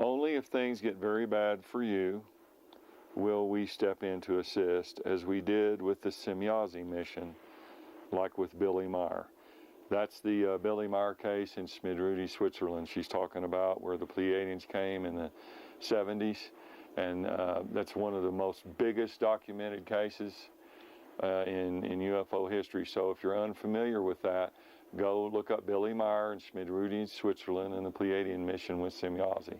Only if things get very bad for you will we step in to assist, as we did with the Semyazi mission, like with Billy Meyer. That's the Billy Meyer case in Schmidrudi, Switzerland she's talking about, where the Pleiadians came in the 70s. And that's one of the most biggest documented cases in UFO history. So if you're unfamiliar with that, go look up Billy Meyer and Schmidrudi, Switzerland, and the Pleiadian mission with Semyazi.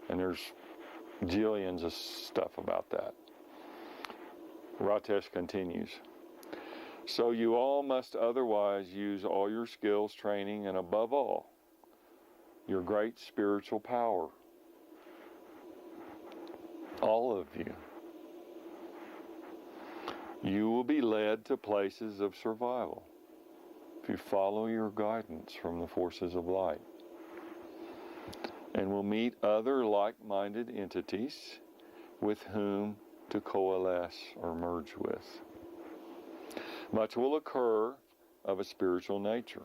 And there's jillions of stuff about that. Ratesh continues. So you all must otherwise use all your skills, training, and above all, your great spiritual power. All of you. You will be led to places of survival if you follow your guidance from the forces of light, and will meet other like-minded entities with whom to coalesce or merge with. Much will occur of a spiritual nature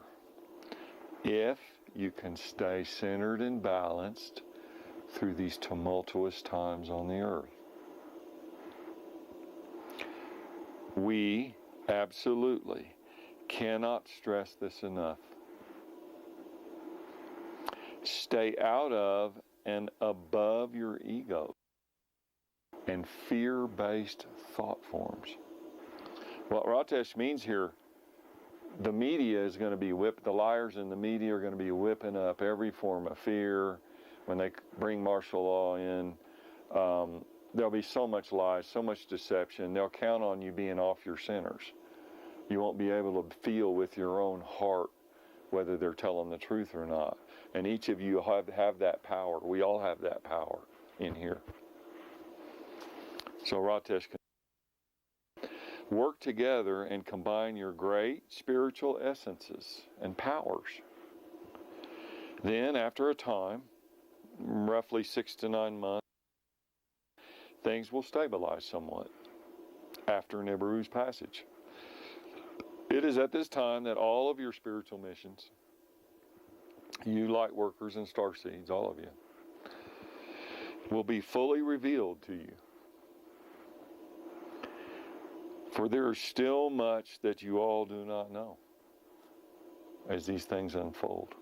if you can stay centered and balanced through these tumultuous times on the earth. We absolutely cannot stress this enough. Stay out of and above your ego and fear-based thought forms. What Ratesh means here, the media is going to be the liars in the media are going to be whipping up every form of fear. When they bring martial law in, there'll be so much lies, so much deception. They'll count on you being off your centers. You won't be able to feel with your own heart whether they're telling the truth or not. And each of you have that power. We all have that power in here. So Ratesh, work together and combine your great spiritual essences and powers. Then, after a time, roughly 6 to 9 months, things will stabilize somewhat after Nibiru's passage. It is at this time that all of your spiritual missions, you Lightworkers and Starseeds, all of you, will be fully revealed to you. For there is still much that you all do not know as these things unfold.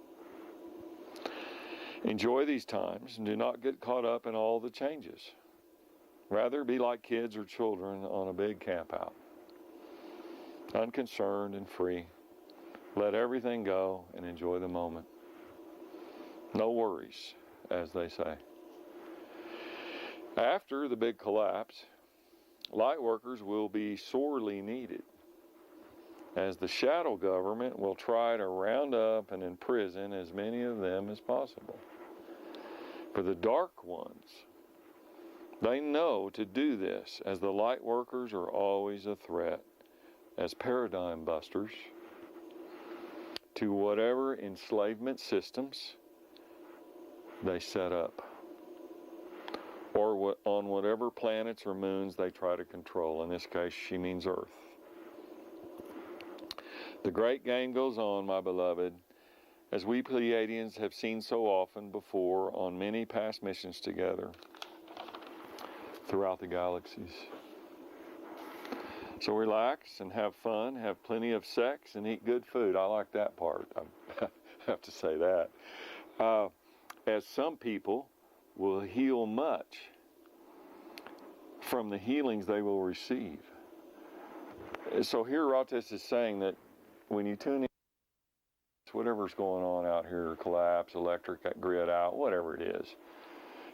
Enjoy these times and do not get caught up in all the changes. Rather, be like kids or children on a big camp out. Unconcerned and free. Let everything go and enjoy the moment. No worries, as they say. After the big collapse, Lightworkers will be sorely needed, as the shadow government will try to round up and imprison as many of them as possible. For the dark ones, they know to do this, as the Lightworkers are always a threat, as paradigm busters, to whatever enslavement systems they set up, or on whatever planets or moons they try to control. In this case, she means Earth. The great game goes on, my beloved, as we Pleiadians have seen so often before on many past missions together throughout the galaxies. So relax and have fun, have plenty of sex, and eat good food. I like that part. I have to say that. As some people will heal much from the healings they will receive. So here Ratesh is saying that when you tune in, whatever's going on out here, collapse, electric grid out, whatever it is,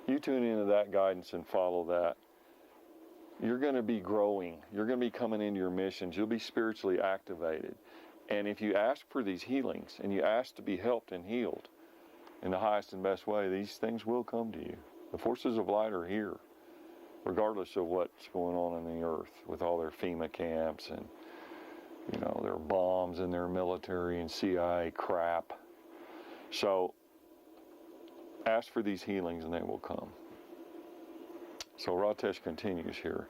you tune into that guidance and follow that, you're going to be growing. You're going to be coming into your missions. You'll be spiritually activated. And if you ask for these healings and you ask to be helped and healed in the highest and best way, these things will come to you. The forces of light are here, regardless of what's going on in the earth with all their FEMA camps and, you know, their bombs and their military and CIA crap. So ask for these healings and they will come. So Ratesh continues here.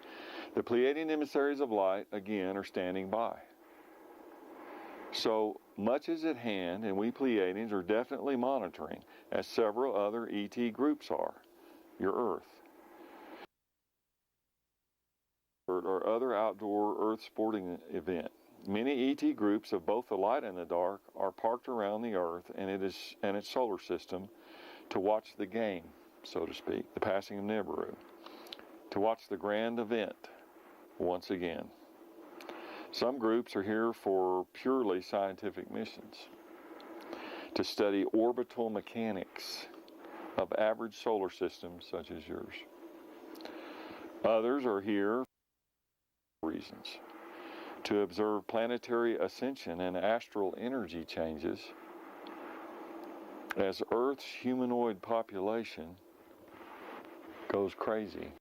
The Pleiadian emissaries of light, again, are standing by. So much is at hand, and we Pleiadians are definitely monitoring, as several other ET groups are. your Earth, or other outdoor Earth sporting event. Many ET groups of both the light and the dark are parked around the Earth and its solar system to watch the game, so to speak, the passing of Nibiru, to watch the grand event once again. Some groups are here for purely scientific missions, to study orbital mechanics of average solar systems such as yours. Others are here for reasons, to observe planetary ascension and astral energy changes as Earth's humanoid population goes crazy.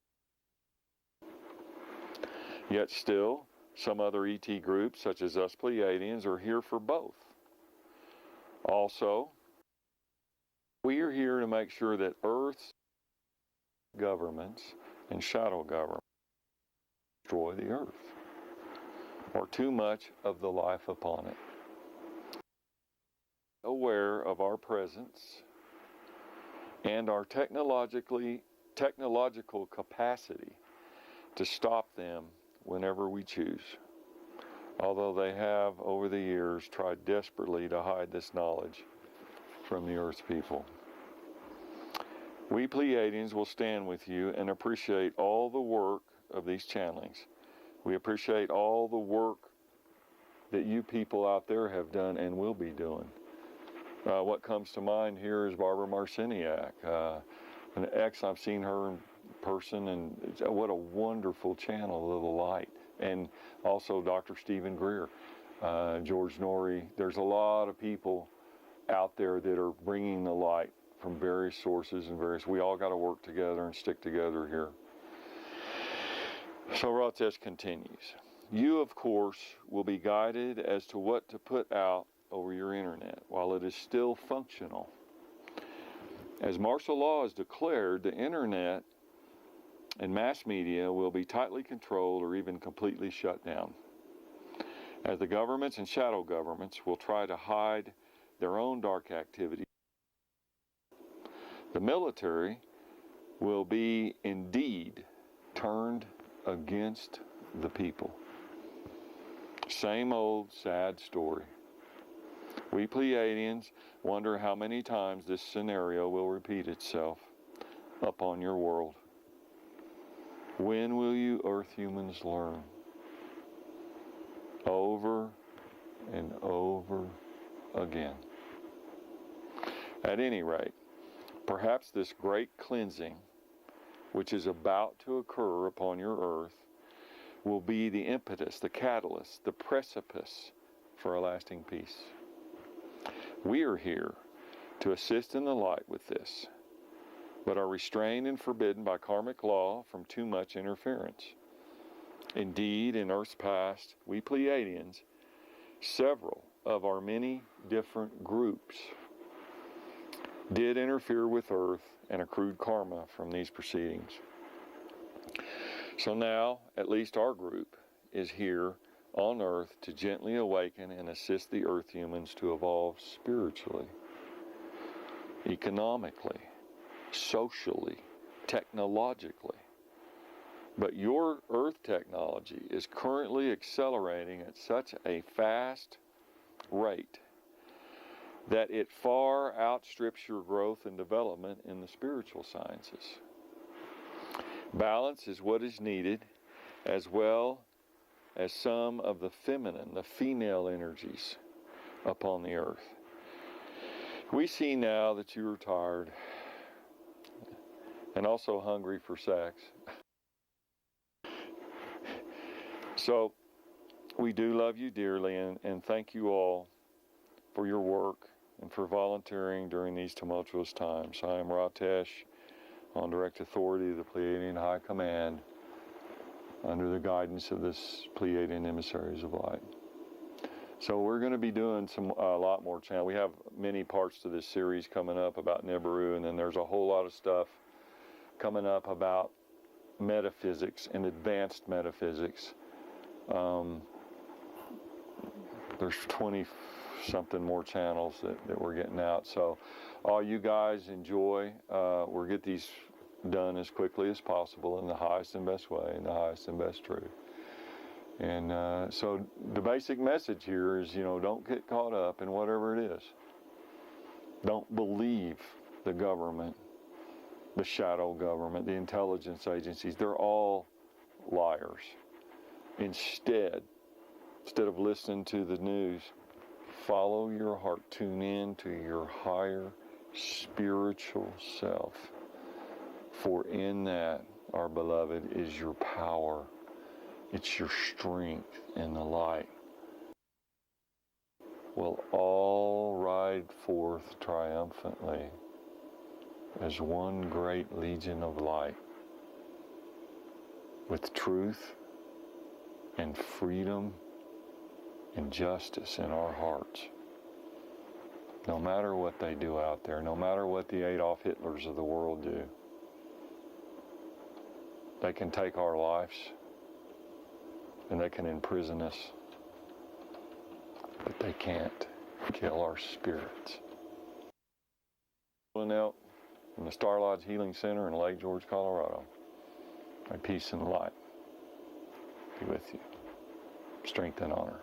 Yet still, some other ET groups, such as us Pleiadians, are here for both. Also, we are here to make sure that Earth's governments and shadow governments destroy the Earth, or too much of the life upon it. Aware of our presence and our technological capacity to stop them whenever we choose, although they have over the years tried desperately to hide this knowledge from the Earth's people. We Pleiadians will stand with you and appreciate all the work of these channelings. We appreciate all the work that you people out there have done and will be doing. What comes to mind here is Barbara Marciniak, an I've seen her in person, and what a wonderful channel of the light. And also Dr. Stephen Greer, George Norrie. There's a lot of people out there that are bringing the light from various sources and we all got to work together and stick together here. So Ratesh continues. You, of course, will be guided as to what to put out over your internet while it is still functional. As martial law is declared, the internet and mass media will be tightly controlled or even completely shut down, as the governments and shadow governments will try to hide their own dark activity. The military will be indeed turned against the people. Same old sad story. We Pleiadians wonder how many times this scenario will repeat itself upon your world. When will you Earth humans learn? Over and over again. At any rate, perhaps this great cleansing, which is about to occur upon your Earth, will be the impetus, the catalyst, the precipice for a lasting peace. We are here to assist in the light with this, but are restrained and forbidden by karmic law from too much interference. Indeed, in Earth's past, we Pleiadians, several of our many different groups, did interfere with Earth and accrued karma from these proceedings. So now, at least our group is here on Earth to gently awaken and assist the Earth humans to evolve spiritually, economically, socially, technologically. But your Earth technology is currently accelerating at such a fast rate that it far outstrips your growth and development in the spiritual sciences. Balance is what is needed, as well as some of the feminine, the female energies upon the Earth. We see now that you are tired and also hungry for sex. So we do love you dearly and thank you all for your work and for volunteering during these tumultuous times. I am Ratesh, on direct authority of the Pleiadian High Command, under the guidance of this Pleiadian Emissaries of Light. So we're going to be doing a lot more channel. We have many parts to this series coming up about Nibiru, and then there's a whole lot of stuff coming up about metaphysics and advanced metaphysics. There's 20-something more channels that we're getting out. So all you guys enjoy. We'll get these done as quickly as possible in the highest and best way, in the highest and best truth. And so the basic message here is, don't get caught up in whatever it is. Don't believe the government, the shadow government, the intelligence agencies. They're all liars. Instead of listening to the news, follow your heart. Tune in to your higher spiritual self. For in that, our beloved, is your power. It's your strength in the light. Will all ride forth triumphantly as one great legion of light, with truth and freedom and justice in our hearts. No matter what they do out there, no matter what the Adolf Hitlers of the world do, they can take our lives and they can imprison us, but they can't kill our spirits. Out from the Star Lodge Healing Center in Lake George, Colorado. May peace and light be with you. Strength and honor.